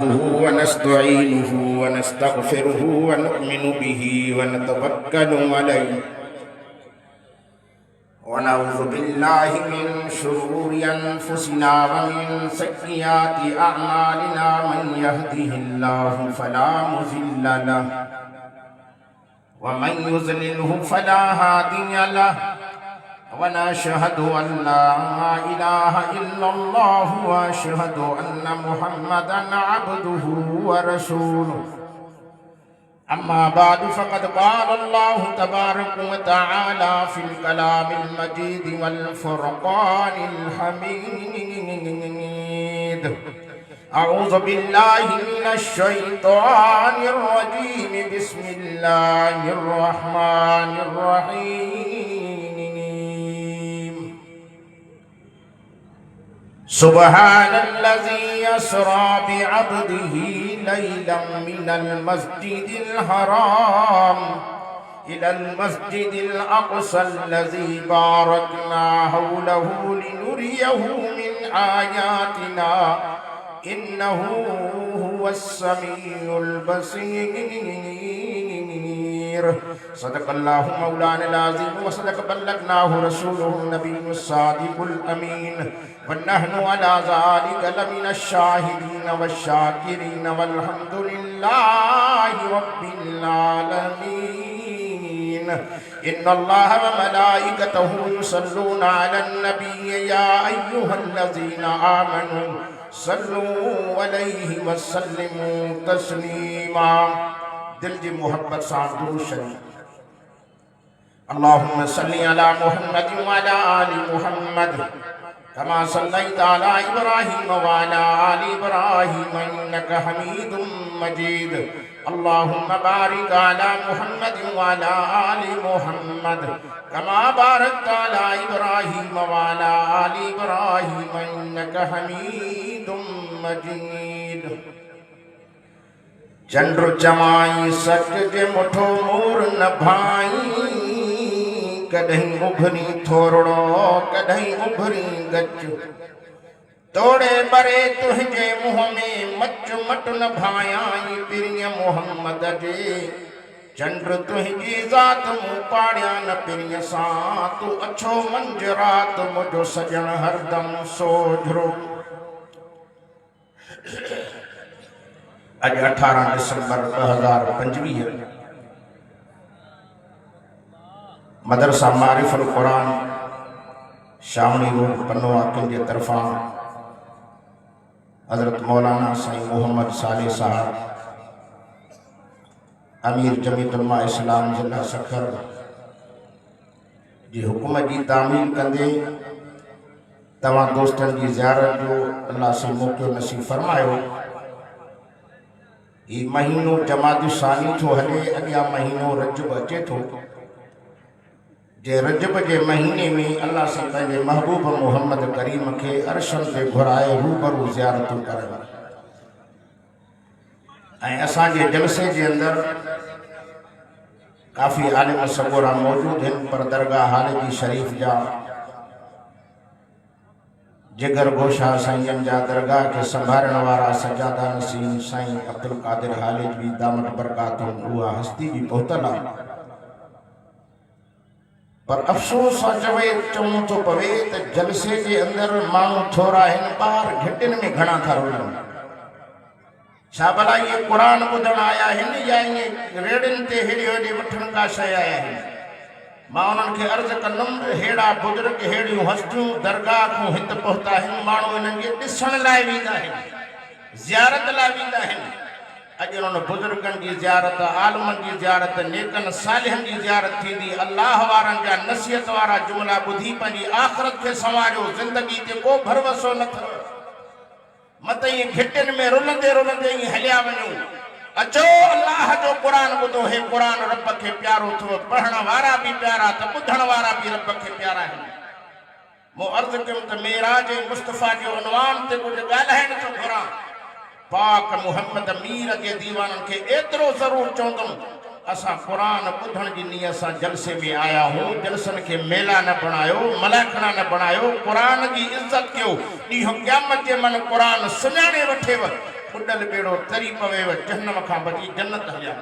नहमदुहु व नस्तईनुहु व नस्तगफिरुहु व नुमिनु बिही व नतवक्कलु अलैहि व नऊज़ु बिल्लाहि मिन शुरूरि अनफुसिना व मिन सय्यिआति अअमालिना मन यहदिहिल्लाहु फला मुज़िल्ल लहु व मन युज़लिलहु फला हादिय लहु व नशहदु अन ला इलाहा इल्लल्लाहु व अशहदु अन्न मुहम्मदन अब्दुहु व रसूलुहु। अम्मा बाद फ़क़द क़ाल अल्लाहु तबारक व तआला फ़िल कलामिल मजीद वल फ़ुरक़ानिल हमीद। अऊज़ु बिल्लाहि मिनश शैतानिर रजीम। बिस्मिल्लाहिर रहमानिर रहीम। सुब्हानल्लज़ी अस्रा बिअब्दिही लैलन मिनल मस्जिदिल हराम इलल मस्जिदिल अक़सल्लज़ी बारकना हौलहु लिनुरियहु मिन आयातिना इन्नहु हुवस्समीउल बसीर। सदक़ल्लाहु मौलानाल अज़ीम व सदक़ बल्लगनाहु रसूलुहुन नबियुस सादिकुल अमीन व नहनु अला ज़ालिका लमिनश शाहिदीन वश्शाकिरीन वल्हम्दुलिल्लाहि रब्बिल आलमीन। इन्नल्लाह व मलाइकतहु युसल्लूना अलन नबी या अय्युहल्लज़ीना आमनू सल्लू अलैहि व सल्लिमू तस्लीमा। दिल जी मोहब्बत सां दुरूद शरीफ। अल्लाहुम्मा सल्लि अला मुहम्मद व अला आलि मुहम्मद कमा सल्लैता अला इब्राहीम व अला आलि इब्राहीम इन्नका हमीदुम मजीद। अल्लाहुम्मा बारिक अला मुहम्मद व अला आलि मुहम्मद कमा बारकता अला इब्राहीम व अला आलि इब्राहीम इन्नका हमीदुम मजीद। चंद्र चमाई सच जे मुठो मोर न भाई कदहीं उभरी थोरड़ो कदहीं उभरी गच तोड़े बरे तुझे मुँह में मच मट न भायाई पिरिय मोहम्मद जे चंद्र तुझी ज़ात मुँह पाड़िया न पिरिय सां तू अछो मंझ रात मुझो सजण हरदम सोझरो। अज 18 दिसंबर 2025 मदरसा मारिफुल कुरान शामली रोड पन्नो आकिल के तरफा हजरत मौलाना साईं मोहम्मद साले साहब अमीर जमीयत उलमा इस्लाम जिला सखर जी हुकुम की तामील कंदे तवा दोस्तन की ज़ियारत जो अल्लाह से मौक़ो नसीब फरमायो। ये महीनो जमाती सानी थो हले अॻियां महीनो रजब अचे थो जे रजब के महीने में अल्लाह से पंहिंजे महबूब मोहम्मद करीम के अरशन ते घुराए रूबरू ज़ियारतूं करण ऐं असांजे जलसे के अंदर काफ़ी आलिम सगोरा मौजूद हैं पर दरगाह हालजी शरीफ जा जिगर गोशा साईं जा दरगाह के संभालण वारा सजादा नसीम साईं अब्दुल कादिर हालिज भी दामत बरकातुम उहा हस्ती भी पहुतल आहे पर अफ़सोस चवणो थो पवे त जलसे के अंदर माण्हू थोरा आहिनि ॿार घिटिन में घणा था रोलनि। छा भला ये कुरान ॿुधण आया आहिनि या ईअं रेड़ियुनि ते हेॾे होॾे वठण का शइ आया आहिनि। मां उन्हनि खे अर्ज़ु कंदुमि हेड़ा बुज़ुर्ग हेड़ियूं हस्तियूं दरगाह खां हिते पहुता आहिनि। माण्हू इन्हनि खे ॾिसण लाइ वेंदा आहिनि ज़ियारत लाइ वेंदा आहिनि। अॼु उन्हनि बुज़ुर्गनि जी ज़ियारत आलमनि जी ज़ियारत नेकनि सालिहनि जी ज़ियारत थींदी। अल्लाह वारनि जा नसीहत वारा जुमिला ॿुधी पंहिंजी आख़िरत खे संवारियो। ज़िंदगी ते को भरवसो न थियो मत ईअं घिटियुनि में रुलंदे रुलंदे ईअं हलिया वञूं। अचो अल्लाह जो कुरान ॿुधो। हे कुरान रब खे प्यारो थियो। पढ़ण वारा भी प्यारा त ॿुधण वारा भी रब खे प्यारा आहिनि। मूं अर्ज़ु कयुमि त मेराज मुस्तफ़ा जो उनवान ते कुझु ॻाल्हाइण थो घुरां। पाक मुहम्मद मीर के दीवाननि खे एतिरो ज़रूर चवंदुमि असां कुरान ॿुधण जी नीयत सां जलसे में आया हूं। जलसनि खे मेला न बणायो मलाखणा न बणायो। कुरान की इज्जत कयो। ॾींहुं क़यामत जे मन कुरान सुञाणे वठेव बुडल बेड़ो तरी पवे जहन्नम खां बची जन्नत हलिया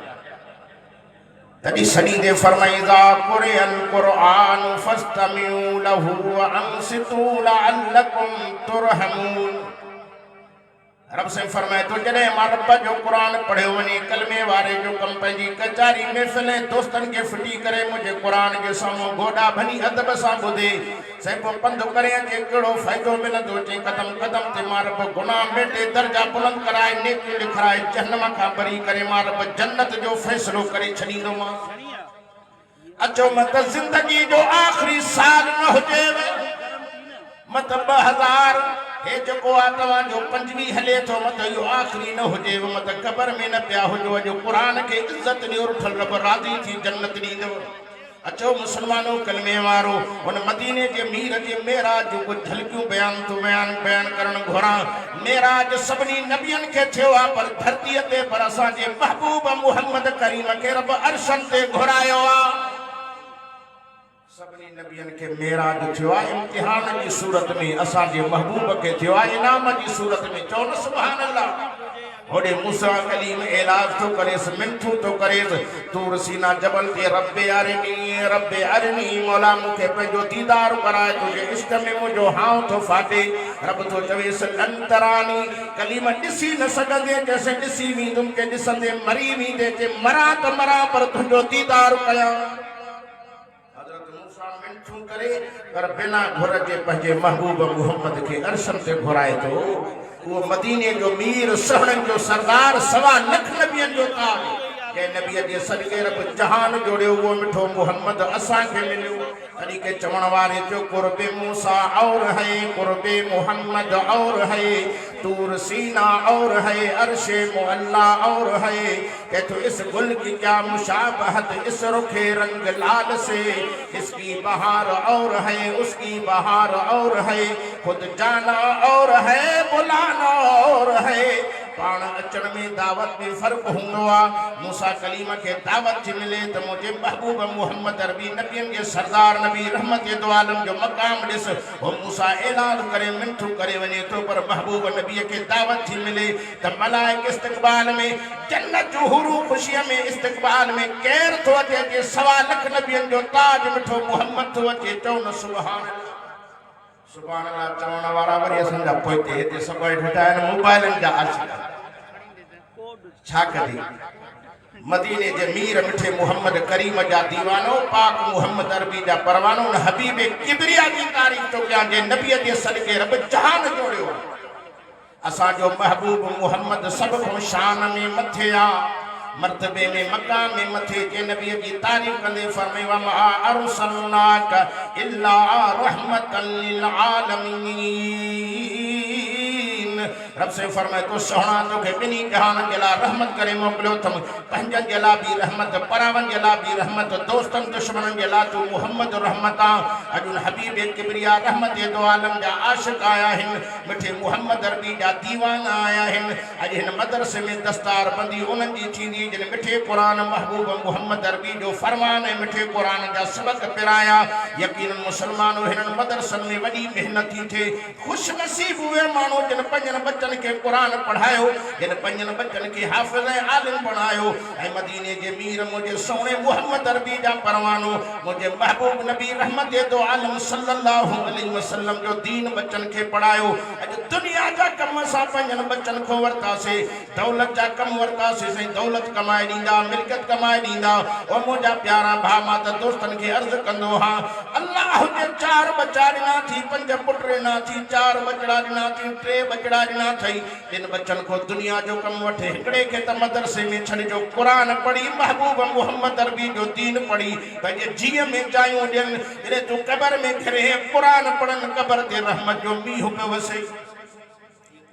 तॾहिं सॼी दे फरमाईंदा कुरिअल क़ुरआन फस्तमिऊ लहू व अंसितू लअल्लकुम तुरहमून रब से फरमाए तो जॾहिं मां रब जो क़ुरान पढ़ियो वञे कलमे वारे जो कम पंहिंजी कचारी महफ़िल दोस्तनि खे फिटी करे मुंहिंजे क़ुरान जे साम्हूं गोॾा भनी अदब सां ॿुधे साईं पोइ पंधु करे अचे कहिड़ो फ़ाइदो मिलंदो चई कदम कदम ते मां रब गुनाह मेटे दर्जा बुलंद कराए नेकियूं लिखाए जहन्नम खां बरी करे मां रब जन्नत जो फ़ैसिलो करे छॾींदोमांसि अचो मत ज़िंदगी जो आख़िरी साल न हुजेव मत 2000 हे जेको आहे तव्हांजो 25 हले थो मत इहो आख़िरी न हुजेव मत क़बर में न पिया हुजो अॼु क़ुरान खे इज़त ॾियो रुठल रब राज़ी थी जन्नत ॾींदव अचो मुसलमानो कलमे वारो उन मदीने जे मीर जे मेराज जो कुझु झलकियूं बयान करणु घुरां मेराज सभिनी नबियनि खे थियो आहे पर धरतीअ ते पर असांजे महबूब मुहम्मद करीम खे रब अर्शन ते घुरायो आहे सभिनी नबियनि खे मेराज थियो आहे इम्तिहान जी सूरत में असांजे महबूब खे थियो आहे इनाम जी सूरत में चओ न सुभान अल्लाह होॾे मूसा कलीम इलाज थो करेसि मिनथू थो करेसि तूर सीना जबल ते रब्बे अरनी मौला मूंखे पंहिंजो दीदार कराए तुंहिंजे इश्क में मुंहिंजो हाउ थो फाटे रब थो चवेसि अंतरानी कलीम ॾिसी न सघंदे जैसे ॾिसी वेंदुमि के ॾिसंदे मरी वेंदे जे मरां त मरां पर तुंहिंजो दीदार कयां करे पर बिना घुर जे पंहिंजे महबूब मुहम्मद खे अर्शन ते घुराए थो वो मदीने जो मीर सहणनि जो सरदार 1.25 लख नबियनि जो ताज के नबीअ जे सदके रब जहान जोड़ियो वो मिठो मुहम्मद असांखे मिलियो तॾहिं के चवण वारे जो कुर्बे मूसा और है कुर्बे मुहम्मद और है तूर सीना और है अर्शे मुअल्ला और है के तो इस गुल की क्या मुशाबहत इस रुखे रंग लाल से इसकी बहार और है उसकी बहार और है खुद जाना और है बुलाना और है पाण अचण में दावत में फर्क हूंदो आहे मूसा कलीम खे दावत थी मिले त मुंहिंजे महबूब मुहम्मद अरबी नबियनि जे सरदार नबी रहमत दो आलम जो मक़ाम ॾिस हो मूसा ऐलान करे मिनथू करे वञे थो पर महबूब नबीअ खे दावत थी मिले त मलाइक इस्तक़बाल में जन्नत जो हुरू ख़ुशीअ में इस्तक़बाल में केर थो अचे जे 1.25 लख नबियनि जो ताज मिठो मुहम्मद थो अचे चओ न सुभान अल्लाह चवण वारा वरी असांजा पोइते हिते सभु वेठा आहिनि मोबाइलनि जा आशिक़ छा कजे मदीने जे मीर मिठे मुहम्मद करीम जा दीवानो पाक मुहम्मद अरबी जा परवानो न हबीब किबरिया जी तारीफ़ तो कयां जे नबीअ जे सदके रब जहान जोड़ियो असांजो महबूब मुहम्मद सब को शान में मथे आ मर्तबे में मकाम में मथे के नबी की तारीफ कंदे फरमाया व मा अरसलनाका इल्ला रहमतन लिल आलमीन रब से फरमाए तो सोहना तो के बिनी जहान के ला रहमत करे मोकलियो थम पंजन के ला भी रहमत परावन के ला भी रहमत दोस्तन दुश्मनन के ला तू मुहम्मद रहमता अजुन हबीब किबरिया रहमत दो आलम जा आशिक आया हिन मिठे मुहम्मद अरबी जा दीवाना आया हिन अज हिन मदरसे में दस्तार बंदी उनन जी थींदी जिन मिठे कुरान महबूब मुहम्मद अरबी जो फरमान है मिठे कुरान जा सबक पिराया यकीनन मुसलमानो हिन मदरसन में वडी मेहनत थी थे खुश नसीब हुए मानो जिन पंजन बच्चन के कुरान पढ़ायो जिन पंजन बच्चन के हाफिज आलिम बनायो ऐ मदीने जे मीर मुझे सोने मुहम्मद अरबी जा परवानो मुझे महबूब नबी रहमत दो आलम सल्लल्लाहु अलैहि वसल्लम जो दीन बच्चन के पढ़ायो अज दुनिया जा कम सा पंजन बच्चन को वरता से दौलत जा कम वरता से सही दौलत कमाए दींदा मिलकत कमाए दींदा ओ मुझा प्यारा भा माता दोस्तन के अर्ज कंदो हां अल्लाह के 4 बच्चा ना थी 5 पुटरे ना थी 4 बचड़ा ना थी 3 बचड़ा ना थई इन बच्चन को दुनिया जो कम वठे हिकड़े के त मदरसे में छड़ जो कुरान पढ़ी महबूब मुहम्मद अरबी जो दीन पढ़ी पंहिंजे जीअ में चाहियो ॾियन इने तू कबर में घिरे कुरान पढ़न कबर ते रहमत जो मींहुं पे वसे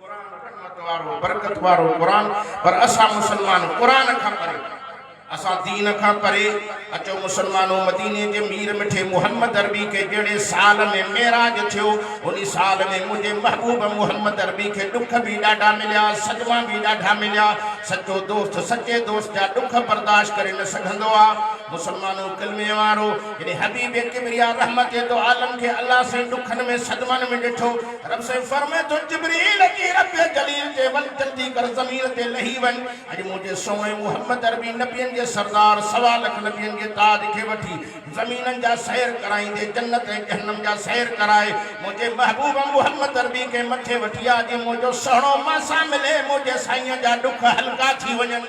कुरान रहमत वारो बरकत वारो कुरान पर असा मुसलमान कुरान खां परे असा दीन खां परे अचो मुसलमानो मदीने जे मीर मिठे मुहम्मद अरबी के जेड़े साल में मेराज थियो उन साल में मुझे महबूब मुहम्मद अरबी के दुख भी डाढा मिलिया सदमा भी डाढा मिलिया सच्चो दोस्त सच्चे दोस्त जा दुख बर्दाश्त करे न सघंदो आ मुसलमानो कलमे वारो जॾहिं हबीब किबरिया रहमत तो आलम के अल्लाह से दुखन में सदमन में ॾिठो रब से फरमाए तो जिब्रील की रब जलील ते वल जल्दी कर ज़मीन ते लही वन अॼु मुझे सोने मोहम्मद अरबी नबियन के सरदार सवा लख नबियन के ताज के वठी ज़मीनन जा सैर कराईंदे जन्नत ऐं जहन्नम जा सैर कराए मुझे महबूब मोहम्मद अरबी के मथे वठिया जे मुझो सहणो मासा मिले मुझे साईं जा दुख हल्का थी वञन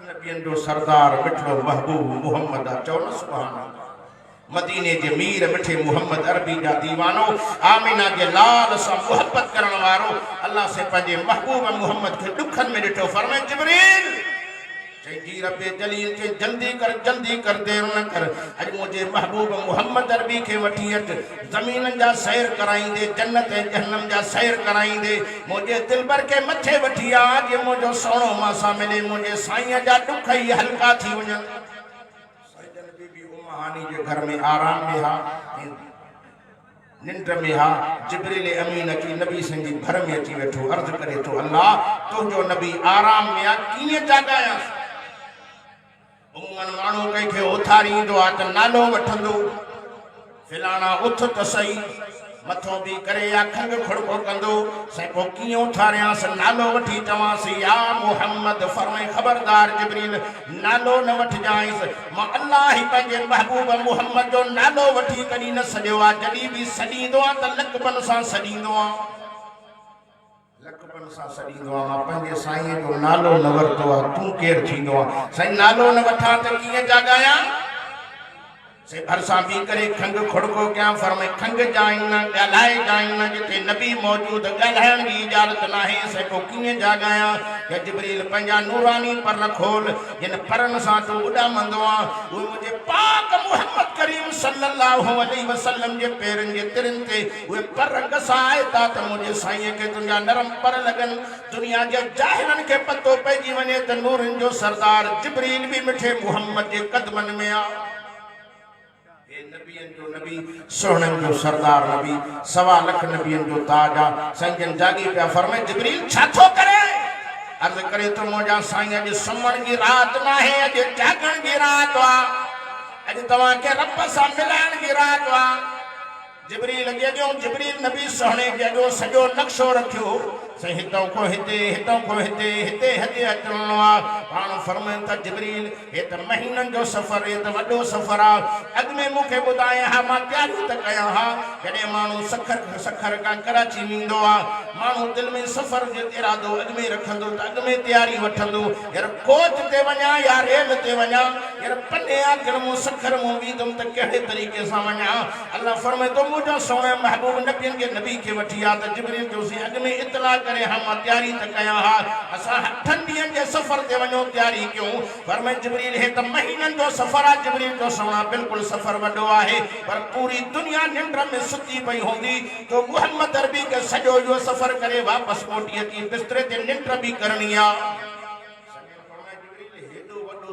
नबियन जो सरदार मिठड़ो महबूब मोहम्मद चओ न सुभान अल्लाह मदीने जे मीर मिठे मोहम्मद अरबी जा दीवानो आमिना के लाल से मोहब्बत करण वारो अल्लाह से पंजे महबूब मोहम्मद के दुखन में ॾिठो फरमाए जिब्रील जी रब्बे जलील के जल्दी कर देर न कर अज मुझे महबूब मोहम्मद अरबी के वठी अच ज़मीन जा सैर कराईंदे जन्नत ऐं जहन्नम जा सैर कराईंदे मुझे दिलबर के मथे वठी आ जे मुझो सोनो मासा मिले मुझे साईं जा दुख ही हल्का थी वञन सजन बीबी उम्मानी जे घर में आराम में हा निंड में हा जिब्रील अमीन की नबी संगी घर में अची वेठो अर्ज करे तो अल्लाह तुझो नबी आराम में आ कीअं जागाया उमन मानू कई के उथारी दो आ त नालो वठंदो फिलाना उथ त सही मथो भी करे या खंग खड़को कंदो से को कियो उथारियास नालो वठी चवास या मोहम्मद फरमाए खबरदार जिब्रील नालो न वठ जाइस मां अल्लाह ही पंजे महबूब मोहम्मद जो नालो वठी कदी न सडियो आ जदी भी सडींदो आ त लकबन सा सडींदो आ लकबन सा सडींदो आ मां पंजे साईं जो नालो न वरतो आ तू केर थींदो आ साईं नालो न वठा त किए जागाया से भरसा भी करे खंग खड़को क्या फरमाए खंग जाइना गलाए जाइना जिते नबी मौजूद गलाहण की इजाजत नाहे से को किए जागाया या जिब्रील पंजा नूरानी पर खोल जिन परन सा तो उड़ा मंदवा वो मुझे पाक मोहम्मद करीम सल्लल्लाहु अलैहि वसल्लम जे पैरन जे तिरन ते वो पर गसाए ता त मुझे साईं के दुनिया नरम पर लगन दुनिया जे जाहिलन के पतो पइजी वने त नूरन जो सरदार जिब्रील भी मिठे मोहम्मद जे कदमन में आ नबियन जो नबी सोहणन जो सरदार नबी सवा लख नबियन जो ताज आ संजन जागी पे फरमाए जिब्रील छाथो करे अर्ज करे तो मोजा साईं अज सुमण की रात ना है अज जागण की रात वा अज तवा के रब सा मिलान की रात वा जिब्रील जो जिब्रील नबी सोहणे जो सजो नक्शो रखियो से हितों को हिते हिते अचणो आ पाण फरमाइन था जिब्रील हे त महीनन जो सफर हे त वडो सफर आ अग में मुखे बुधाए हा मां तैयारी त कया हा जडे मानू सखर का कराची विंदो आ मानू दिल में सफर जो इरादो अग में रखंदो त अग में तैयारी वठंदो यार कोच ते वणा या रेल ते वणा यार पन्ने आखिर मु सखर मु विदम त केड़े तरीके सा वणा अल्लाह फरमाए तो मुजो सोने महबूब नबियन के नबी के वठी आ त जिब्रील जो सी अग में इतला करे हम तैयारी त कया हा असा 8 ॾींहंनि जे सफर ते वञो तैयारी क्यों फरमाए जिब्रील हे त महीनन जो सफर आ जिब्रील जो सोना बिल्कुल सफर वडो आहे पर पूरी दुनिया निंड में सुती पई होंदी तो मोहम्मद अरबी के सजो जो सफर करे वापस मोटी अची बिस्तरे ते निंड भी करनी आ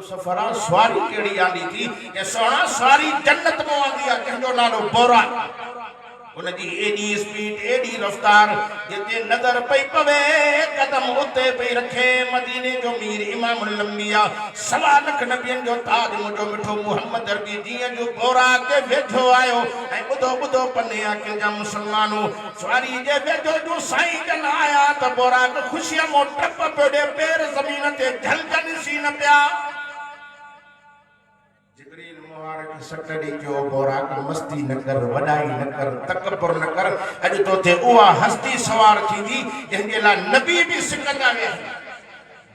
सफर आ सवारी केड़ी आंदी थी ये सोना सवारी जन्नत में आंदी आ कंजो नालो बोरा उनकी एडी स्पीड एडी रफ्तार जिते नजर पई पवे कदम उते पई रखे मदीने जो मीर इमाम लंबिया सवा लख नबियन जो ताज मुझो मिठो मोहम्मद अरबी जी जो बोरा के वेठो आयो ए बुधो पन्ने आके जा मुसलमानो सवारी जे वेठो जो साईं जन आया त बोरा के खुशियां मो टप पेडे पैर जमीन ते झलझल सी न पिया जिब्रील मुबारक सटड़ी जो बोरा को मस्ती न कर वडाई न कर तकबर न कर अज तो थे उहा हस्ती सवार थी जंहिंजे ला नबी भी सिकंदा वे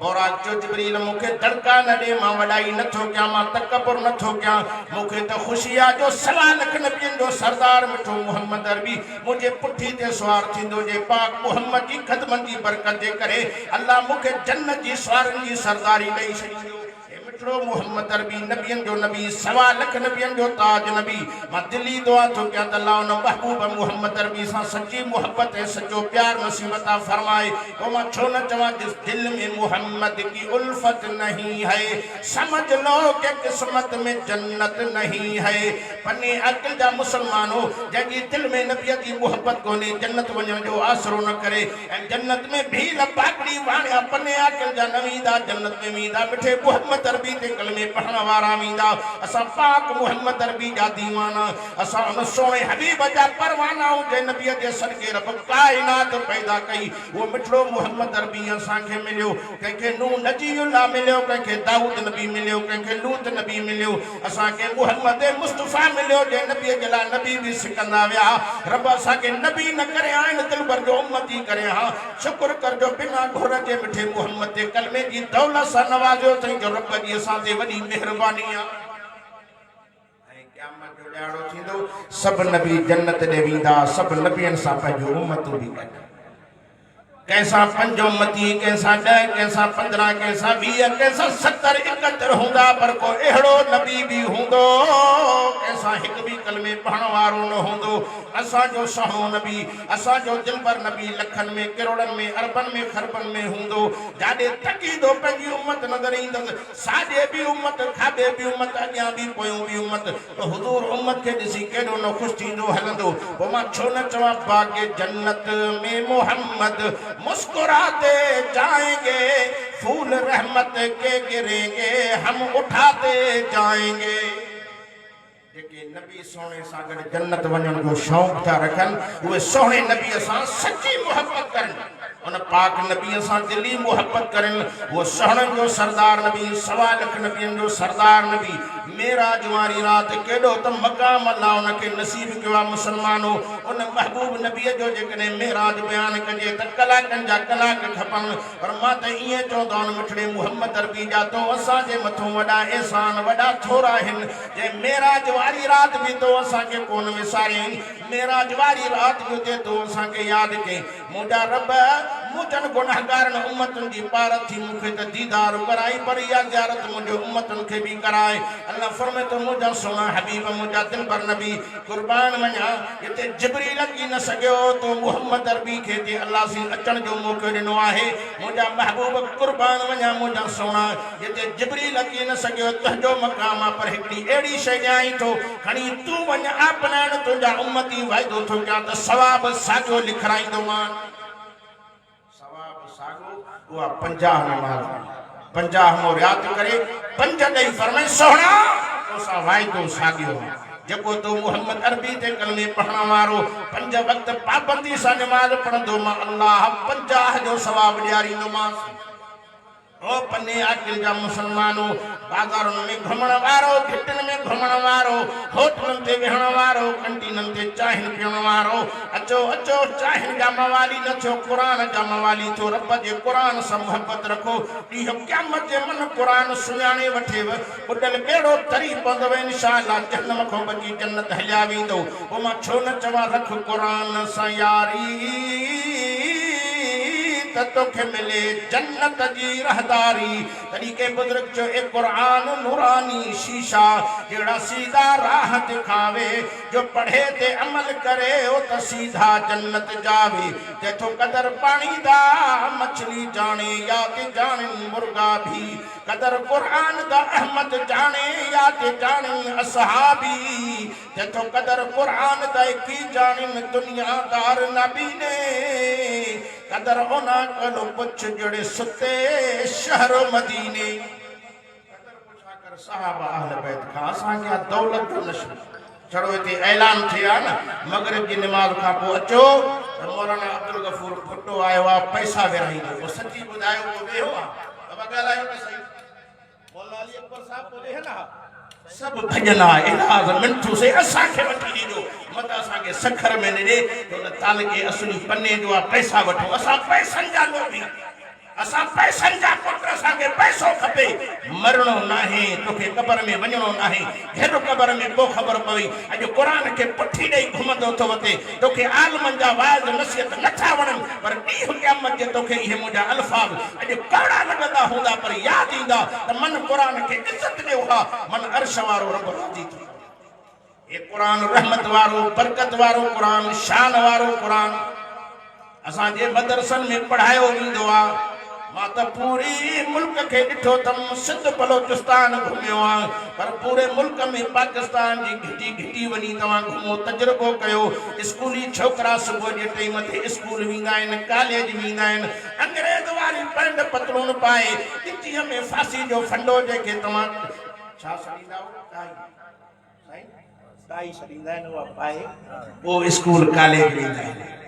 बोरा जो जिब्रील मुखे धड़का न दे मां वडाई न थो क्या मां तकबर न थो क्या मुखे तो खुशिया जो सवा लख नबियन जो सरदार मिठो मोहम्मद अरबी मुझे पुठी ते सवार थिंदो जे पाक मोहम्मद की खदमत की बरकत जे करे अल्लाह मुखे जन्नत जी सवारन जी सरदारी दई छॾींदो मिठड़ो मोहम्मद अरबी नबियन जो नबी सवा लख नबियन जो ताज नबी मां दिली दुआ तो क्या अल्लाह उन महबूब मोहम्मद अरबी सा सच्ची मोहब्बत है सच्चो प्यार नसीब अता फरमाए। ओ मां छो न चवा जिस दिल में मोहम्मद की उल्फत नहीं है समझ लो कि किस्मत में जन्नत नहीं है। पन्ने अकल जा मुसलमानो जंहिंजी दिल में नबी की मोहब्बत कोने जन्नत वञण जो आसरो न करे ऐं जन्नत में भी न पाकड़ी वाणिया पन्ने अकल जा न वींदा जन्नत में वींदा मिठे मोहम्मद अरबी ते कलमे पढ़ण वारा वींदा। असां पाक मोहम्मद अरबी जा दीवाना असां उन सोने हबीब जा परवाना जंहिं नबीअ जे सदके रब कायनात पैदा कई वो मिठड़ो मोहम्मद अरबी असांखे मिलियो। कंहिंखे नूह नजीउल्लाह मिलियो कंहिंखे दाऊद नबी मिलियो कंहिंखे लूत नबी मिलियो असांखे मोहम्मद मुस्तफा मिलियो जंहिं नबीअ जे लाइ नबी बि सिकंदा विया। रब असांखे नबी न करे आहिनि दिलबर जो उम्मती करे हा शुक्र करजो बिना घुर जे मिठे मोहम्मद जे कलमे जी दौलत सां नवाज़ियो अथई जो रब जी असां ते वॾी महिरबानी आहे। क़यामत जो ॾियारो थींदो सभु नबी जन्नत ॾे वेंदा सभु नबियनि सां पंहिंजो उम्मतूं बि गॾु कैसा 5 उम्मती कैसा 10 कैसा 15 कैसा 20 कैसा 70 71 हुंदा पर को एड़ो नबी भी हुंदो कैसा हिक भी कलमे पढ़ण वारो न हुंदो। असा जो सहो नबी असा जो दिलबर नबी लखन में करोड़न में अरबन में खरबन में हुंदो जाडे तकी दो पंजी उम्मत नजर ईंदस साडे भी उम्मत खाबे भी उम्मत अग्या भी पोयो भी उम्मत तो हुजूर उम्मत के दिसी केडो न खुश थींदो हलंदो। वो मां छो न चवा बागे जन्नत में मोहम्मद मुस्कुराते जाएंगे फूल रहमत के गिरेंगे हम उठाते जाएंगे। जेके नबी सोने सां गॾु जन्नत वञण जो शौक़ था रखनि उहे सोने नबीअ सां सची मोहब्बत करनि उन पाक नबीअ सां दिली मोहब्बत करनि। वो सहणनि जो सरदार नबी सवा लख नबियनि जो सरदार नबी मेराज वारी रात केॾो त मक़ाम अल्लाह उनखे नसीब कयो आहे। मुसलमानो उन महबूब नबीअ जो जेकॾहिं मेराज बयानु कजे त कलाकनि जा कलाक खपनि पर मां त ईअं चवंदो आहियां मिठड़े मोहम्मद अरबी जा तो असांजे मथां वॾा एहसान वॾा थोरा आहिनि जंहिं मेराज वारी रात भी तो असांखे कोन विसारियईं मेराज वारी रात जो ते तो असांखे यादि कयईं। मुंहिंजा रब मुंहिंजनि गुनाहगारनि उम्मतुनि जी पारत थी मूंखे त दीदार कराई पर इहा ज़ियारत मुंहिंजे उम्मतुनि खे बि कराए। अल्लाह फरमाए तो मुंहिंजा सोना हबीब मुंहिंजा दिलबर नबी कुर्बान वञा हिते जिब्रील अची न सघियो तो मोहम्मद अरबी खे ते अल्लाह से अचण जो मौक़ो ॾिनो आहे। मुंहिंजा महबूब कुर्बान वञा मुंहिंजा सोना हिते जिब्रील अची न सघियो तुंहिंजो मक़ाम आहे पर हिकिड़ी अहिड़ी शइ ॾियाई थो खणी तूं वञ अपनाइण तुंहिंजा उम्मती वाइदो थो कयां त सवाब साॻियो लिखाईंदोमान। सवाब साॻियो उहा 50 नमाज़ 50 मो यादि करे 5 ॾेई फरमाए सोहणा तोसां वाइदो साॻियो जेको तो मोहम्मद अरबी ते कलमे पढ़ण वारो 5 वक्त पाबंदी सां नमाज़ पढ़ंदो मां अल्लाह 50 जो सवाब ॾियारींदोमांसि। ओ पन्ने आकिल जा मुसलमानो बाज़ारुनि में घुमण वारो घिटनि में घुमण वारो होटलनि ते वेहण वारो कंटीननि ते चाहिनि पीअण वारो अचो अचो चाहिनि जा मवाली न थियो क़ुरान जा मवाली थियो रब जे क़ुरान सां मोहब्बत रखो ॾींहुं क़यामत जे मन क़ुरान सुञाणे वठेव ॿुॾल ॿेड़ो तरी पवंदव इंशाअल्लाह जहन्नम खां बची जन्नत हलिया वेंदो। पोइ मां छो न चवां रख क़ुरान सां यारी त तोखे मिले जन्नत जी रहदारी। तॾहिं के बुज़ुर्ग चयो ए क़ुरान नूरानी शीशा जहिड़ा सीधा राह दिखावे जो पढ़े ते अमल करे ओ त सीधा जन्नत जावे। जेथो कदर पाणी दा मछली जाने याद जाने मुर्गा भी कदर क़ुरान दा अहमद जाने याद जाने असहाबी। जेथो कदर क़ुरान दा की जाने दुनियादार नबी ने कदर होना कलो पुछ जड़े सुते शहर मदीने कदर पुछा कर साहब अहले बैत का असा क्या दौलत नशो चढ़ो इते ऐलान थिया न मगरिब जी नमाज का पो अचो मौलाना अब्दुल गफूर फुटो आयो आ पैसा विराई वो सच्ची बुधायो वो वेहो आ अब गलायो न सही मौलाना अली अकबर साहब बोले है ना सब भजना इलाज मिंटू से असा के वठी दीजो मत असा के सखर में ने तो ताल के असली पन्ने जो पैसा वठो असा पैसन जा लोभी असा पैसन जा पुट असा के पैसो खपे खपे मरणो नाहे तोखे कबर में वञणो नाहे हेर कबर में को ख़बर पवी अॼु क़ुरान खे पुठी ॾेई घुमंदो थो वठे तोखे आलमनि जा वाइज़ नसीहत नथा वणनि पर ॾींहुं क़यामत जे तोखे इहे मुंहिंजा अल्फाज़ अॼु कड़ा लॻंदा हूंदा पर यादि ईंदा त मन क़ुरान खे इज़त ॾियो हा मन अर्श वारो रब राज़ी थी ये कुरान रहमत वारो बरकत वारो कुरान शान वारो कुरान असांजे मदरसन में पढ़ायो वेंदो आहे मां त पूरी मुल्क खे ॾिठो अथमि सिंध बलोचिस्तान घुमियो आहे पर पूरे मुल्क में पाकिस्तान जी घिटी घिटी वञी तव्हां घुमो तजुर्बो कयो स्कूली छोकिरा सुबुह जे टाइम ते स्कूल वेंदा आहिनि कॉलेज वेंदा आहिनि अंग्रेज वारी पैंट पतलून पाए गिटीअ में फांसी जो फंडो जेके तव्हां छा सॾींदा साईं ताई सॾींदा आहिनि उहा पाए पोइ स्कूल कॉलेज वेंदा आहिनि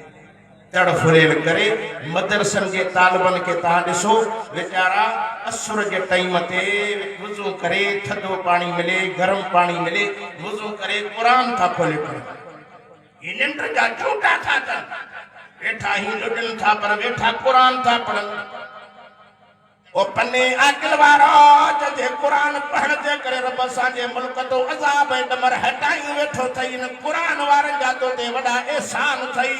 तड़ फुरेल करे मदरसन के तालिबन के तव्हां ॾिसो वीचारा असुर जे टाइम ते वुज़ू करे थधो पानी मिले गरम पानी मिले वुज़ू करे कुरान था खोले पढ़नि ये निंड जा झूठा था अचनि वेठा ही लुॾनि था पर वेठा कुरान था पढ़नि ओ पन्ने आकिल वारो जे कुरान पढ़ण जे करे रब असांजे मुल्क तो अज़ाब ऐं डमर हटाई वेठो अथई इन कुरान वारनि जा तो ते वॾा एहसान अथई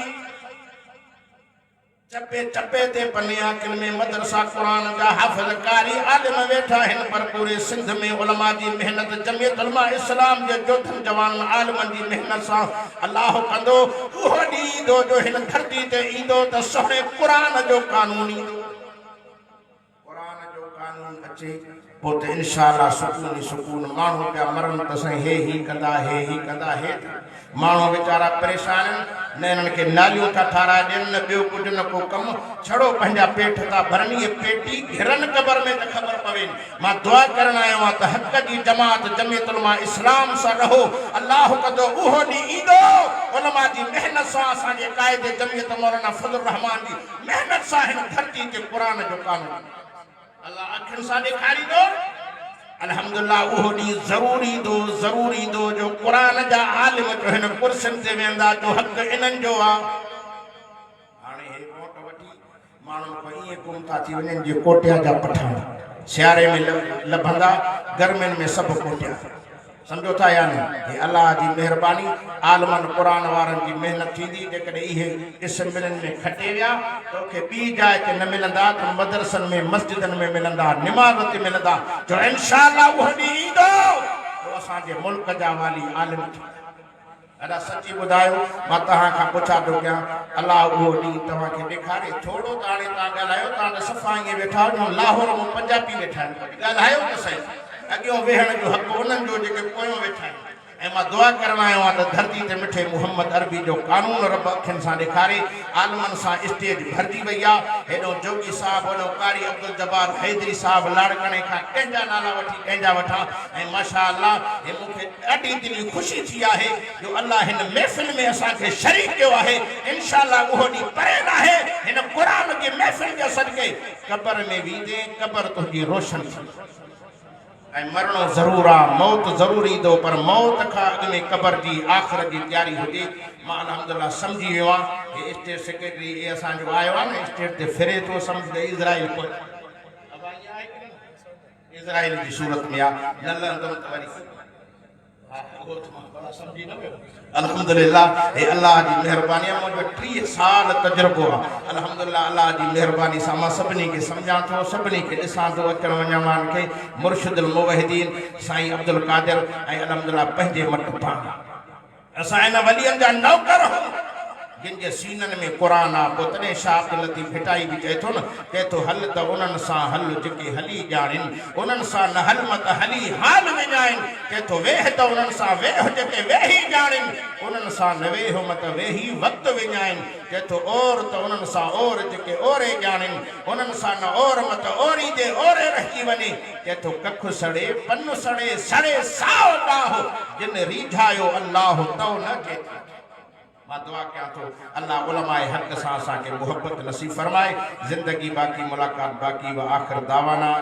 चपे चपे ते पन्ने आकिल में मदरसा कुरान जा हाफ़िज़ कारी आलिम वेठा आहिनि पर पूरे सिंध में उलमा जी मेहनत जमियत उलमा इस्लाम जे जोधन जवान आलिमनि जी मेहनत सां अल्लाह कंदो उहो ॾींहुं ईंदो जो हिन धरती ते ईंदो त सोणे कुरान जो कानून ईंदो कुरान जो कानून अचे पोइ त इंशाअल्लाह सुकून ई सुकून माण्हू पिया मरनि त साईं हे ही कंदा हे माण्हू वीचारा परेशान आहिनि न इन्हनि खे नालियूं था ठाराए ॾियनि न ॿियो कुझु न को कमु छड़ो पंहिंजा पेट था भरनि इहे पेटी घिरनि क़बर में त ख़बर पवे मां दुआ करणु आयो आहियां त हक़ जी जमात जमियत उलमा इस्लाम सां रहो अल्लाह कंदो उहो ॾींहुं ईंदो उलमा जी मेहनत सां असांजे क़ाइदे जमियत मौलाना फज़लुर रहमान जी मेहनत सां हिन धरती ते क़ुरान जो कानून अल्लाह अखियुनि सां ॾेखारींदो अल्हम्दुलिल्लाह उहो ॾींहुं ज़रूर ईंदो जो कुरान जा आलिम जो हिन कुर्सियुनि ते वेंदा जो हक़ इन्हनि जो आहे हाणे हे वोट वठी माण्हू को ईअं गुम था थी वञनि जीअं कोटिया जा पठान सियारे में लभंदा गर्मियुनि में सभु कोटिया समझो था या न हे अल्लाह जी मेहरबानी आलमन कुरान वारनि जी मेहनत थींदी जेकॾहिं इहे इस्मिलनि में खटे विया तोखे ॿी जाइ ते न मिलंदा त मदरसनि में मस्जिदनि में मिलंदा निमाज़ ते मिलंदा जो इंशाअल्लाह उहो ॾींहुं ईंदो तो असांजे मुल्क जा वाली आलिम अदा सची ॿुधायो मां तव्हां खां पुछा थो कयां अल्लाह उहो ॾींहुं तव्हांखे ॾेखारे थोरो त हाणे तव्हां ॻाल्हायो तव्हां त सफ़ा ईअं वेठा आहियो लाहौर में पंजाबी वेठा आहिनि ॻाल्हायो त सही अॻियों वेहण जो हक़ उन्हनि जो जेके पोयों वेठा आहिनि ऐं मां दुआ करणु आयो आहियां त धरती ते मिठे मुहम्मद अरबी जो कानून रब अखियुनि सां ॾेखारे आलमनि सां स्टेज भरिजी वई आहे हेॾो जोगी साहब होॾो कारी अब्दुल जब्बार हैदरी साहब लाड़काणे खां कंहिंजा नाला वठी कंहिंजा वठां ऐं माशा अल्लाह हे मूंखे ॾाढी दिली ख़ुशी थी आहे जो अल्लाह हिन महफ़िल में असांखे शरीक कयो आहे इंशाअल्लाह उहो ॾींहुं परे न आहे हिन क़ुरान जी महफ़िल जे सदके क़बर में वेंदे क़बर तुंहिंजी रोशन थी ऐं मरणो ज़रूर आहे मौत ज़रूर ईंदो पर मौत खां अॻु में क़बर जी आख़िरत जी तयारी हुजे मां अल्हम्दुलिल्लाह सम्झी वियो आहियां हे स्टेट सेक्रेटरी इहे असांजो आयो आहे न स्टेट ते फिरे थो सम्झ त इज़राइल इज़राइल जी सूरत में आहे न लहंदो त वरी अल्हम्दुलिल्लाह हे अल्लाह जी मेहरबानी आहे मुंहिंजो 30 साल तजुर्बो आहे अल्हम्दुलिल्लाह अल्लाह जी मेहरबानी सां मां सभिनी खे सम्झां थो सभिनी खे ॾिसां थो अचण वञण वारनि खे मुर्शिदुल मुवहिदीन साईं अब्दुल कादिर ऐं अल्हम्दुलिल्लाह पंहिंजे मट पाण असां इन वलियनि जा नौकर जिन जे सीननि में क़ुरान आहे पोइ तॾहिं शाह अब्दुल लतीफ़ भिटाई बि चए थो न चए थो हल त उन्हनि सां हल जेके हली ॼाणनि उन्हनि सां न हल मत हली हाल विञाइनि चए थो वेह त उन्हनि सां वेह जेके वेही ॼाणनि उन्हनि सां न वेह मत वेही वक़्तु विञाइनि चए थो और त उन्हनि सां और जेके ओरे ॼाणनि उन्हनि सां न और मत ओरींदे ओरे रहिजी वञे चए थो कखु सड़े पन सड़े सड़े साओ ॿाहो जिन रीझायो अल्लाह तो न चए मां दुआ कयां थो अल्लाह उलमाए हक़ सां असांखे मोहब्बत नसीब फरमाए ज़िंदगी बाक़ी मुलाक़ात बाक़ी व आख़िर दावाना